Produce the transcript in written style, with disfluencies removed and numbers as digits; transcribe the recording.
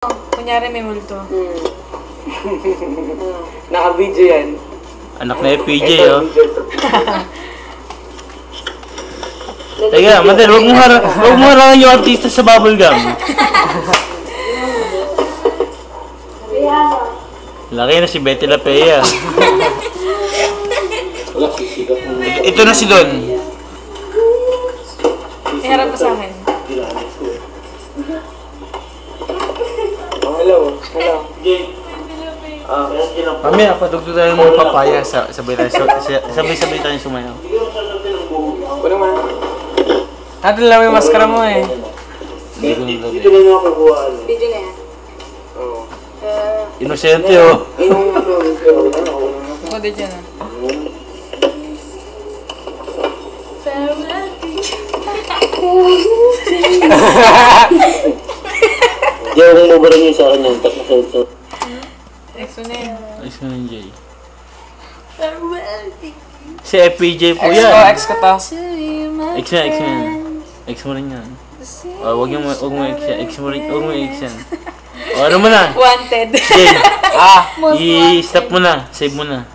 Kunyari may multo. Naka-video yan. Anak na FPJ, oh. Teka, Madel, huwag mo harangan yung artista sa bubblegum. Laki na si Betty Lapea. Ito na si Don. Iharap mo sa akin. Hello. Hello. Mamaya, padugtog tayo ng papaya. Sabay tayo sumayaw. Ano man? Natin lang yung maskara mo eh. Dito ba mga kaguha? Video na yan. Oo. Inosente, oh. Ako din dyan ah. Di ako kung mabarang yun sa akin yan, tapos sa Exo na yan. Ayos na yung Jay. Si FPJ po Ex yan. ko to. X na yan. X mo rin yan. Huwag mo X yan. X mo X yan. O, ano mo na? Wanted. Jay, i-stop mo na. Save mo na.